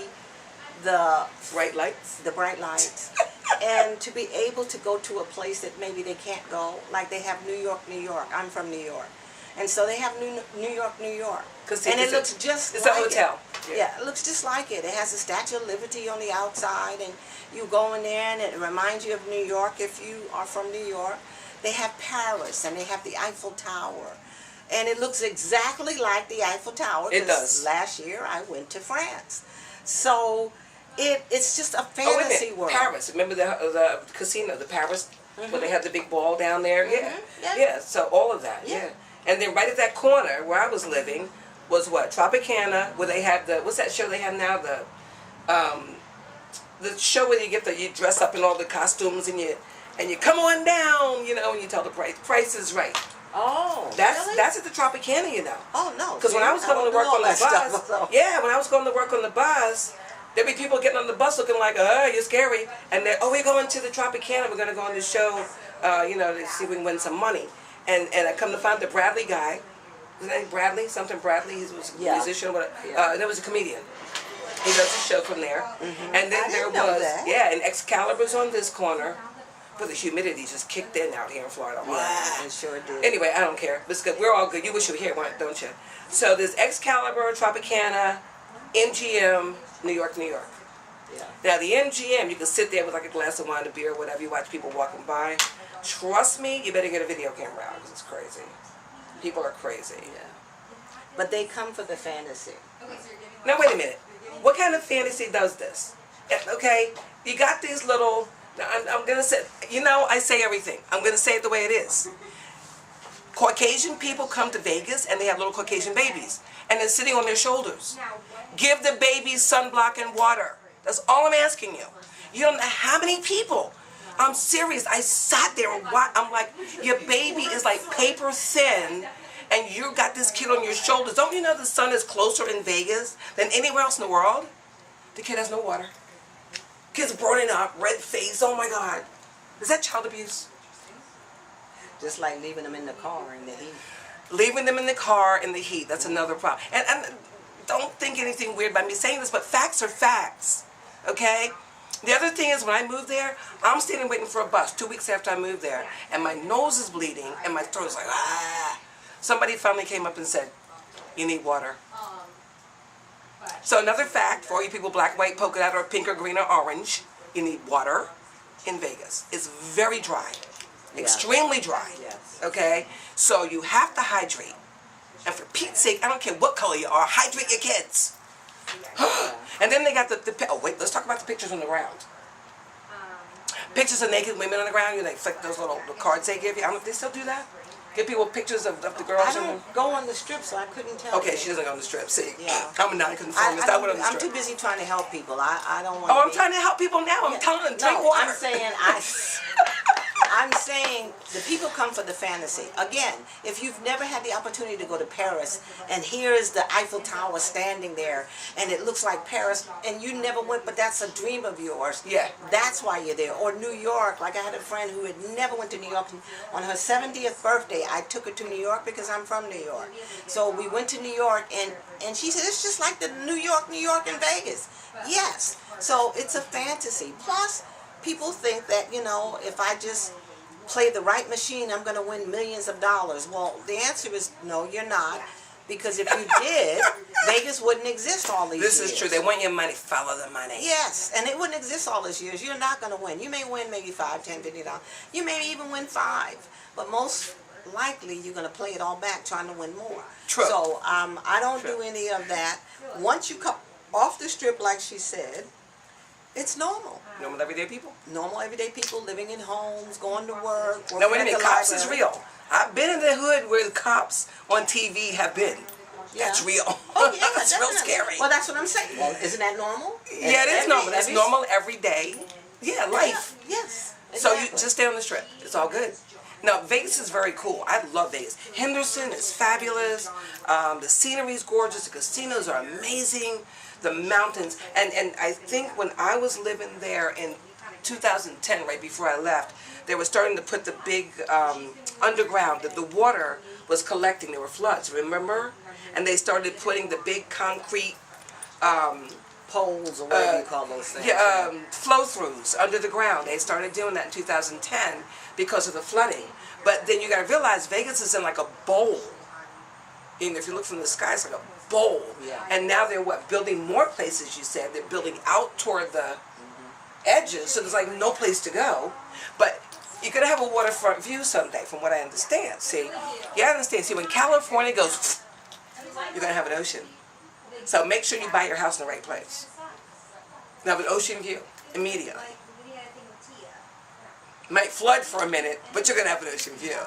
the bright lights. The bright lights. And to be able to go to a place that maybe they can't go, like they have New York, New York. I'm from New York. And so they have New York, New York. And it looks just like it. It's a hotel. Yeah, it looks just like it. It has the Statue of Liberty on the outside, and you go in there, and it reminds you of New York if you are from New York. They have Paris, and they have the Eiffel Tower. And it looks exactly like the Eiffel Tower. It does. Last year, I went to France. So it's just a fantasy world. Paris. Remember the casino, the Paris, where they have the big ball down there? Yeah. So all of that, yeah. And then right at that corner where I was living was what? Tropicana, where they have the, what's that show they have now? The, the show where you get you dress up in all the costumes and you come on down, you know, and you tell the price. Price is right. Oh, That's really? that's at the Tropicana, you know. Oh no. Because when I was going to work on the bus, stuff, yeah, when I was going to work on the bus, there'd be people getting on the bus looking like, you're scary, and then, we're going to the Tropicana. We're going to go on the show, you know, to see if we can win some money. And I come to find the Bradley guy. His name Bradley, something Bradley. He was a musician, but there was a comedian. He does a show from there. And then there was, and Excalibur's on this corner. But the humidity just kicked in out here in Florida. Yeah, it sure did. Anyway, I don't care. It's good. We're all good. You wish you were here, don't you? So there's Excalibur, Tropicana, MGM, New York, New York. Yeah. Now the MGM, you can sit there with like a glass of wine, a beer, whatever. You watch people walking by. Trust me, you better get a video camera out because it's crazy. People are crazy. Yeah. But they come for the fantasy. Now wait a minute. What kind of fantasy does this? Okay, you got these little. Now, I'm going to say, you know, I say everything. I'm going to say it the way it is. Caucasian people come to Vegas and they have little Caucasian babies. And they're sitting on their shoulders. Give the babies sunblock and water. That's all I'm asking you. You don't know how many people. I'm serious. I sat there and watched. I'm like, your baby is like paper thin and you got this kid on your shoulders. Don't you know the sun is closer in Vegas than anywhere else in the world? The kid has no water. Kids burning up, red face, oh my God. Is that child abuse? Just like leaving them in the car in the heat. Leaving them in the car in the heat, that's another problem. And don't think anything weird by me saying this, but facts are facts, okay? The other thing is when I moved there, I'm standing waiting for a bus 2 weeks after I moved there, and my nose is bleeding, and my throat is like, ah. Somebody finally came up and said, you need water. So another fact for all you people, black, white, polka dot, or pink, or green, or orange, you need water in Vegas. It's very dry, extremely dry, okay? So you have to hydrate. And for Pete's sake, I don't care what color you are, hydrate your kids. And then they got oh wait, let's talk about the pictures on the ground. Pictures of naked women on the ground, you know, they flick those little cards they give you. I don't know if they still do that. Give people pictures of the girls. I don't go on the strip, so I couldn't tell. Okay, you. she doesn't go on the strip. See, yeah. I'm not conformist. I went on the strip. I'm too busy trying to help people. I don't want. Oh, I'm trying to help people now. I'm telling them drink water. I'm saying I'm saying the people come for the fantasy. Again, if you've never had the opportunity to go to Paris, and here's the Eiffel Tower standing there, and it looks like Paris, and you never went, but that's a dream of yours. Yeah. That's why you're there. Or New York. Like I had a friend who had never went to New York. On her 70th birthday, I took her to New York because I'm from New York. So we went to New York, and she said, it's just like the New York and Vegas. Yes. So it's a fantasy. Plus, people think that, you know, if I just play the right machine, I'm going to win millions of dollars. Well, the answer is no, you're not. Because if you did, Vegas wouldn't exist all these years. This is true. They want your money. Follow the money. Yes, and it wouldn't exist all these years. You're not going to win. You may win maybe $5, $10, $50. You may even win $5. But most likely, you're going to play it all back trying to win more. True. So I don't do any of that. Once you come off the strip, like she said, it's normal. Normal everyday people? Normal everyday people living in homes, going to work. No, wait a minute. Cops is real. I've been in the hood where the cops on TV have been. Yeah. That's real. Oh, yeah, That's real scary. Well, that's what I'm saying. Well, isn't that normal? Yeah, it is normal. It's normal every day. Yeah, life. Yeah, yes. Exactly. So you just stay on the strip. It's all good. Now, Vegas is very cool. I love Vegas. Henderson is fabulous. The scenery is gorgeous. The casinos are amazing. The mountains. And I think when I was living there in 2010, right before I left, they were starting to put the big underground, that the water was collecting. There were floods, remember? And they started putting the big concrete poles or whatever you call those things. Yeah, flow-throughs under the ground. They started doing that in 2010 because of the flooding. But then you got to realize Vegas is in like a bowl. And if you look from the sky, it's like a bowl. Yeah. And now they're building more places, you said. They're building out toward the edges, so there's like no place to go. But you're going to have a waterfront view someday, from what I understand. See, you understand. See, when California goes, you're going to have an ocean. So make sure you buy your house in the right place. You have an ocean view immediately. Might flood for a minute, but you're going to have an ocean view.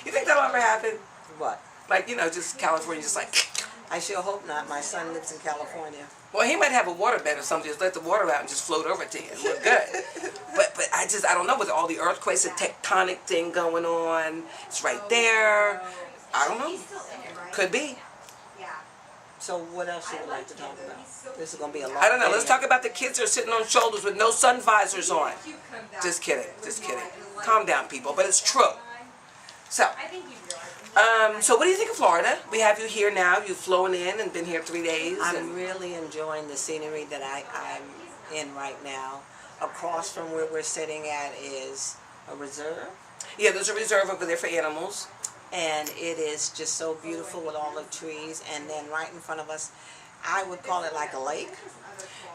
You think that'll ever happen? What? Like, you know, just California, just like... I sure hope not. My son lives in California. Well, he might have a water bed or something. Just let the water out and just float over to you. We're good. but I don't know, with all the earthquakes and tectonic thing going on, it's right there. I don't know. Could be. So what else you would like to talk about? This is going to be a long I don't know. video. Let's talk about the kids that are sitting on shoulders with no sun visors on. Just kidding. Just kidding. Calm down, people. But it's true. So, so what do you think of Florida? We have you here now. You've flown in and been here 3 days. I'm really enjoying the scenery that I'm in right now. Across from where we're sitting at is a reserve. Yeah, there's a reserve over there for animals. And it is just so beautiful with all the trees. And then right in front of us, I would call it like a lake.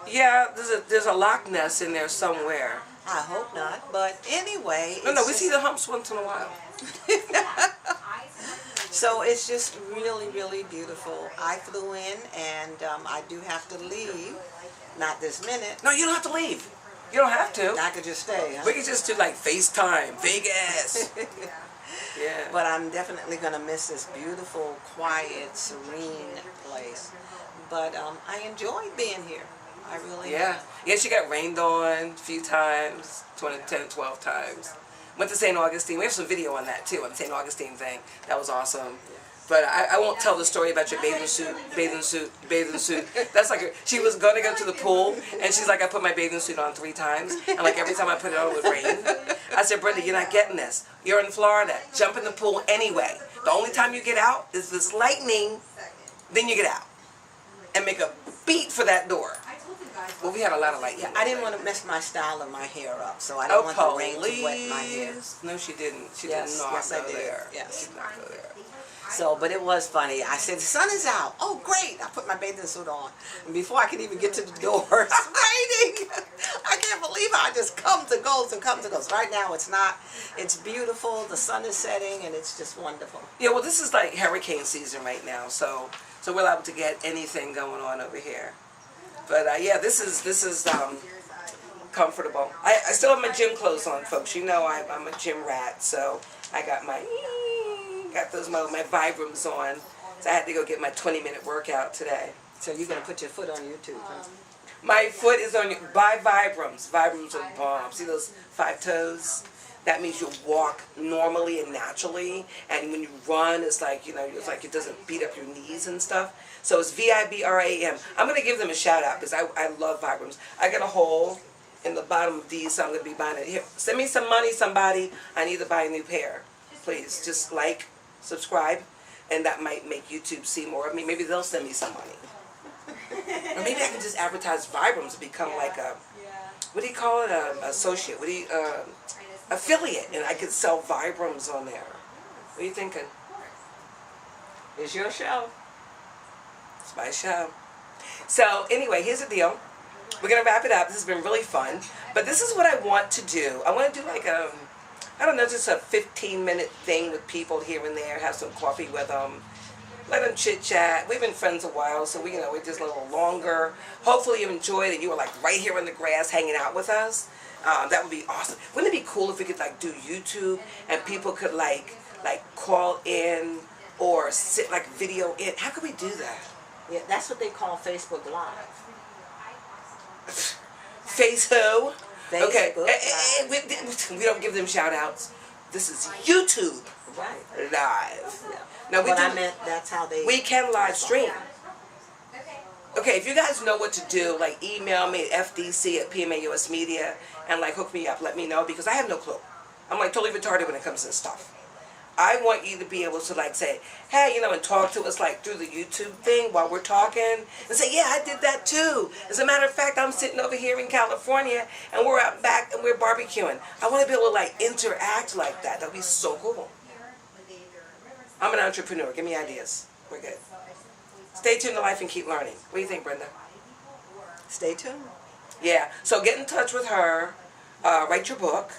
Yeah, there's a Loch Ness in there somewhere. I hope not. But anyway. No, we see the humps once in a while. So it's just really, really beautiful. I flew in and I do have to leave. Not this minute. No, you don't have to leave. You don't have to. I could just stay. Huh? We could just do like FaceTime, Vegas. Yeah. But I'm definitely going to miss this beautiful, quiet, serene place. But I enjoyed being here. I really Yeah. Yeah, she got rained on a few times, 10, 12 times. Went to St. Augustine. We have some video on that too, on the St. Augustine thing. That was awesome. But I won't tell the story about your bathing suit. That's like, she was going to go to the pool, and she's like, I put my bathing suit on 3 times, and like every time I put it on, it would rain. I said, Brenda, you're not getting this. You're in Florida. Jump in the pool anyway. The only time you get out is this lightning, then you get out. And make a beat for that door. Well, we had a lot of lightning. Yeah, I didn't want to mess my style of my hair up, so I didn't want the rain to wet my hair. No, she didn't. She Yes, did not yes, I go did. there. Yes. She did not go there. So, but it was funny. I said, the sun is out. Oh, great. I put my bathing suit on. And before I could even get to the door, it's raining. I can't believe how it just comes and goes and comes and goes. Right now, it's not. It's beautiful. The sun is setting, and it's just wonderful. Yeah, well, this is like hurricane season right now, so we're able to get anything going on over here. But yeah, this is comfortable. I still have my gym clothes on, folks. You know I'm a gym rat, so I got my my Vibrams on. So I had to go get my 20-minute workout today. So you're going to put your foot on YouTube, huh? My foot is on buy Vibrams. Vibrams are bomb. See those 5 toes? That means you walk normally and naturally, and when you run, it's like, you know, it's like it doesn't beat up your knees and stuff. So it's VIBRAM. I'm going to give them a shout out because I love Vibrams. I got a hole in the bottom of these, so I'm going to be buying it. Here, send me some money, somebody. I need to buy a new pair. Please, just like, subscribe, and that might make YouTube see more of me. Maybe they'll send me some money. Or maybe I can just advertise Vibrams and become like a, what do you call it, associate? What do you, affiliate, and I could sell Vibrams on there. What are you thinking? It's your show. It's my show. So anyway, here's the deal. We're going to wrap it up. This has been really fun. But this is what I want to do. I want to do like a, I don't know, just a 15-minute thing with people here and there. Have some coffee with them. Let them chit-chat. We've been friends a while, so we're just a little longer. Hopefully you enjoyed it. You were like right here in the grass hanging out with us. That would be awesome. Wouldn't it be cool if we could like do YouTube and people could like call in or sit like video in? How could we do that? Yeah, that's what they call Facebook Live. Face who? Facebook Okay. Live. We don't give them shout outs. This is YouTube Right. Live. Yeah. Now But I meant that's how they... we can live stream. Okay, if you guys know what to do, like email me at FDC at PMAUS Media and like hook me up, let me know, because I have no clue. I'm like totally retarded when it comes to this stuff. I want you to be able to like say, hey, you know, and talk to us like through the YouTube thing while we're talking and say, yeah, I did that too. As a matter of fact, I'm sitting over here in California and we're out back and we're barbecuing. I want to be able to like interact like that. That'd be so cool. I'm an entrepreneur. Give me ideas. We're good. Stay tuned to life and keep learning. What do you think, Brenda? Stay tuned. Yeah. So get in touch with her. Write your book.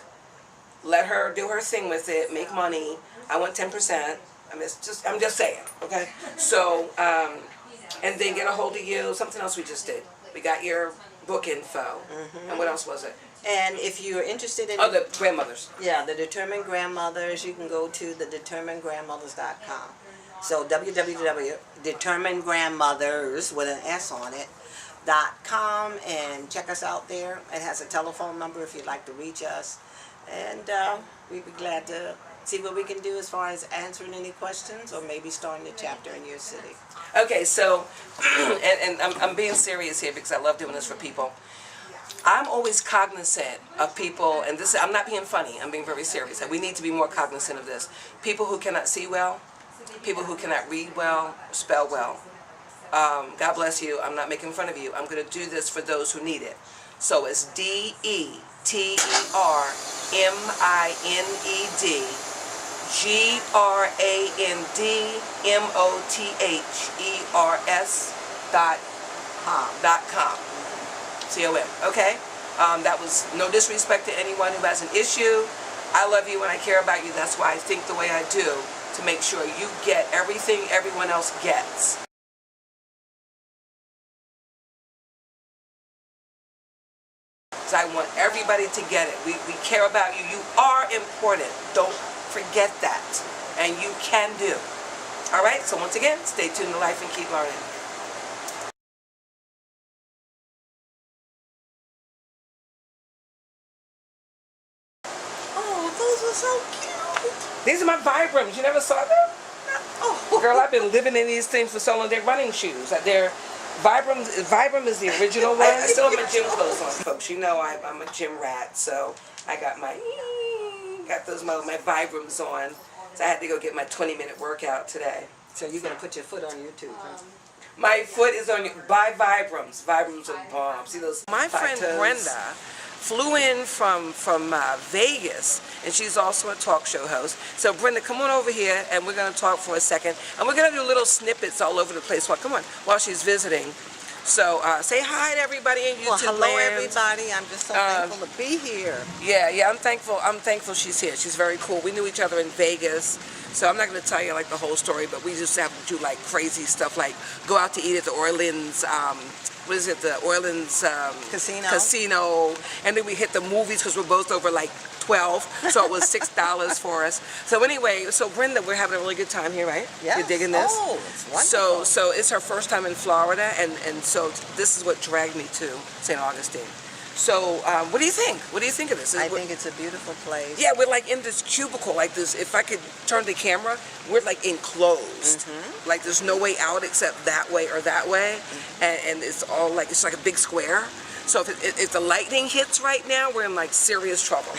Let her do her thing with it. Make money. I want 10%. I'm just saying. Okay. So and then get a hold of you. Something else we just did. We got your book info. Mm-hmm. And what else was it? And if you're interested in... Oh, the grandmothers. Yeah, the Determined Grandmothers, you can go to thedeterminedgrandmothers.com. So www.determinedgrandmothers with an S on it PMAUS.com and check us out there. It has a telephone number if you'd like to reach us. And we'd be glad to see what we can do as far as answering any questions or maybe starting a chapter in your city. Okay, so, and I'm being serious here because I love doing this for people. I'm always cognizant of people, and this, I'm not being funny, I'm being very serious. We need to be more cognizant of this. People who cannot see well, people who cannot read well, spell well. God bless you, I'm not making fun of you. I'm going to do this for those who need it. So it's DETMINDGRANDMOTHERS.com. C-O-M, okay? That was no disrespect to anyone who has an issue. I love you and I care about you. That's why I think the way I do, to make sure you get everything everyone else gets. So I want everybody to get it. We care about you. You are important. Don't forget that. And you can do. All right? So once again, stay tuned to Life and keep learning. So cute. These are my Vibrams. You never saw them? Oh. Girl, I've been living in these things for so long. They're running shoes. They're Vibram is the original one. I still have my gym clothes on, folks. You know I'm a gym rat, so I got my Vibrams on. So I had to go get my 20-minute workout today. So you're gonna put your foot on YouTube, huh? My foot is on you. Buy Vibrams. Vibrams are bomb. See those? My friend Brenda flew in from Vegas, and she's also a talk show host. So Brenda, come on over here, and we're going to talk for a second. And we're going to do little snippets all over the place while she's visiting. So say hi to everybody in YouTube. Well, hello everybody. I'm just so thankful to be here. Yeah, I'm thankful she's here. She's very cool. We knew each other in Vegas. So I'm not going to tell you like the whole story, but we just have to do like crazy stuff, like go out to eat at the Orleans the Orleans Casino, and then we hit the movies because we're both over like 12, so it was $6 for us. So anyway, so Brenda, we're having a really good time here, right? Yeah. You're digging this? Oh, it's wonderful. So it's her first time in Florida, and so this is what dragged me to St. Augustine. So what do you think? What do you think of this? I think it's a beautiful place. Yeah, we're like in this cubicle, like this. If I could turn the camera, we're like enclosed. Mm-hmm. Like there's no way out except that way or that way, and it's all like it's like a big square. So if the lightning hits right now, we're in like serious trouble.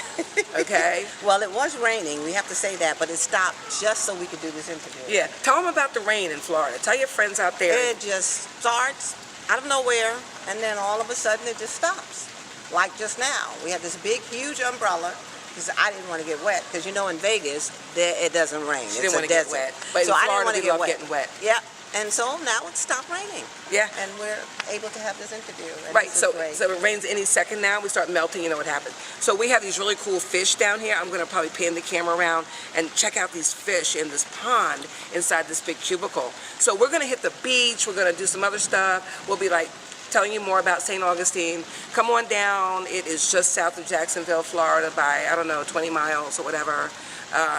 Okay. Well, it was raining. We have to say that, but it stopped just so we could do this interview. Yeah. Tell them about the rain in Florida. Tell your friends out there. It just starts out of nowhere, and then all of a sudden it just stops. Like just now, we had this big, huge umbrella because I didn't want to get wet. Because you know, in Vegas, it doesn't rain. She didn't want to get wet, but in Florida, we love getting wet. Yeah, and so now it's stopped raining. Yeah, and we're able to have this interview. Right. So it rains any second now. We start melting. You know what happens. So we have these really cool fish down here. I'm going to probably pan the camera around and check out these fish in this pond inside this big cubicle. So we're going to hit the beach. We're going to do some other stuff. We'll be like telling you more about St. Augustine. Come on down. It is just south of Jacksonville, Florida by, I don't know, 20 miles or whatever.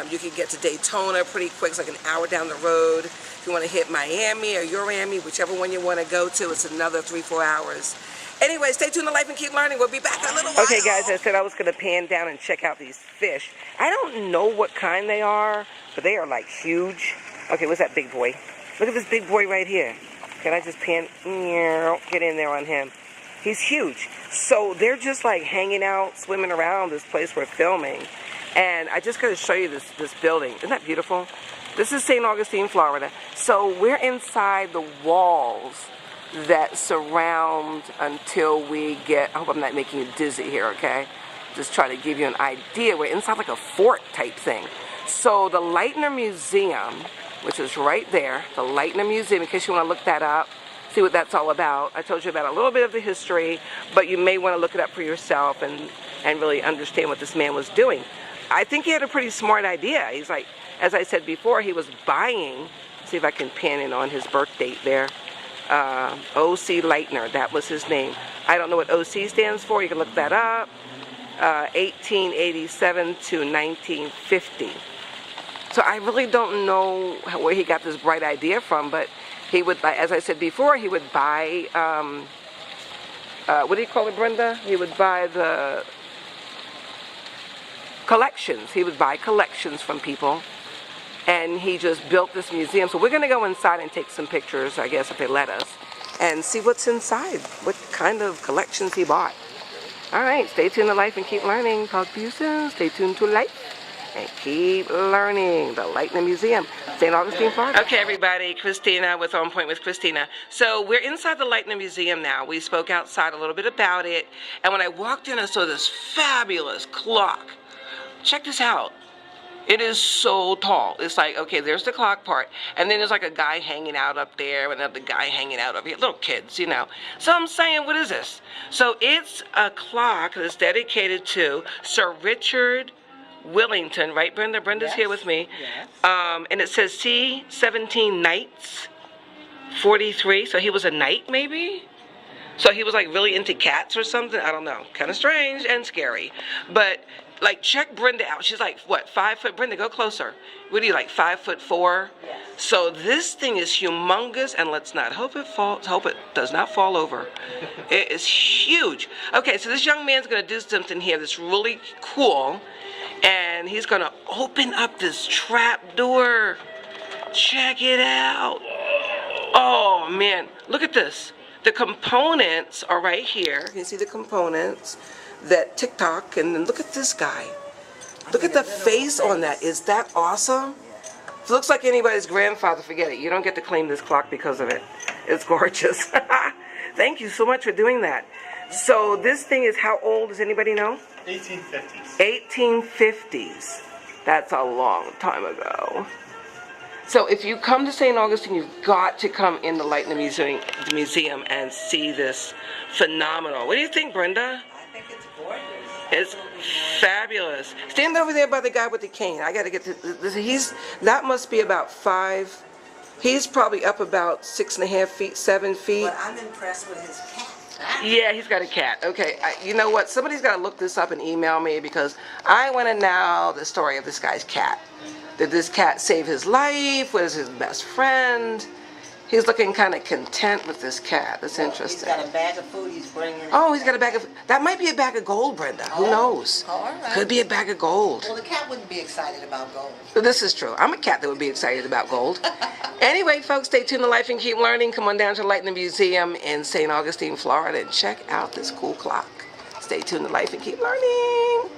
You can get to Daytona pretty quick. It's like an hour down the road. If you want to hit Miami or Urami, whichever one you want to go to, it's another 3-4 hours. Anyway, stay tuned to Life and Keep Learning. We'll be back in a little while. Okay, guys, I said I was going to pan down and check out these fish. I don't know what kind they are, but they are like huge. Okay, what's that big boy? Look at this big boy right here. Can I just get in there on him? He's huge. So they're just like hanging out, swimming around this place we're filming. And I just got to show you this building. Isn't that beautiful? This is St. Augustine, Florida. So we're inside the walls that surround until we get, I hope I'm not making you dizzy here, okay? Just try to give you an idea. We're inside like a fort type thing. So the Enlightening Museum, which is right there, the Enlightening Museum, in case you want to look that up, see what that's all about. I told you about a little bit of the history, but you may want to look it up for yourself and really understand what this man was doing. I think he had a pretty smart idea. He's like, as I said before, he was buying, see if I can pan in on his birth date there, O.C. Lightner, that was his name. I don't know what O.C. stands for, you can look that up, 1887 to 1950. So I really don't know where he got this bright idea from, but he would, as I said before, he would buy what do you call it, Brenda? He would buy the collections. He would buy collections from people, and he just built this museum. So we're going to go inside and take some pictures, I guess, if they let us, and see what's inside, what kind of collections he bought. All right, stay tuned to Life and keep learning. Talk to you soon. Stay tuned to Life and keep learning. The Enlightening Museum, St. Augustine, Florida. Okay, everybody, Cristina with On Point with Cristina. So we're inside the Enlightening Museum now. We spoke outside a little bit about it, and when I walked in, I saw this fabulous clock. Check this out. It is so tall. It's like, okay, there's the clock part, and then there's like a guy hanging out up there, and another guy hanging out up here. Little kids, you know. So I'm saying, what is this? So it's a clock that's dedicated to Sir Richard Willington, right, Brenda? Brenda's here with me. Yes. And it says C17 Knights 43. So he was a knight, maybe? So he was like really into cats or something? I don't know. Kind of strange and scary. But like, check Brenda out. She's like, what, 5 foot? Brenda, go closer. What are you, like 5'4"? Yes. So this thing is humongous, and let's not hope it falls. Hope it does not fall over. It is huge. Okay, so this young man's gonna do something here that's really cool, and he's gonna open up this trap door. Check it out. Oh man, look at this. The components are right here. You can see the components. That TikTok, and then look at this guy. Look at the face on that. Is that awesome? If it looks like anybody's grandfather, forget it. You don't get to claim this clock because of it. It's gorgeous. Thank you so much for doing that. So this thing is how old? Does anybody know? 1850s. 1850s. That's a long time ago. So if you come to St. Augustine, you've got to come in the Enlightening Museum and see this phenomenal. What do you think, Brenda? It's fabulous. Stand over there by the guy with the cane. I got to get to this. That must be about 5. He's probably up about 6.5 feet, 7 feet. But I'm impressed with his cat. Yeah, he's got a cat. Okay, you know what? Somebody's got to look this up and email me, because I want to know the story of this guy's cat. Did this cat save his life? Was his best friend? He's looking kind of content with this cat. That's interesting. He's got a bag of food he's bringing. Oh, he's got a bag of... That might be a bag of gold, Brenda. Who knows? Oh, all right. Could be a bag of gold. Well, the cat wouldn't be excited about gold. This is true. I'm a cat that would be excited about gold. Anyway, folks, stay tuned to Life and keep learning. Come on down to Enlightening Museum in St. Augustine, Florida, and check out this cool clock. Stay tuned to Life and keep learning.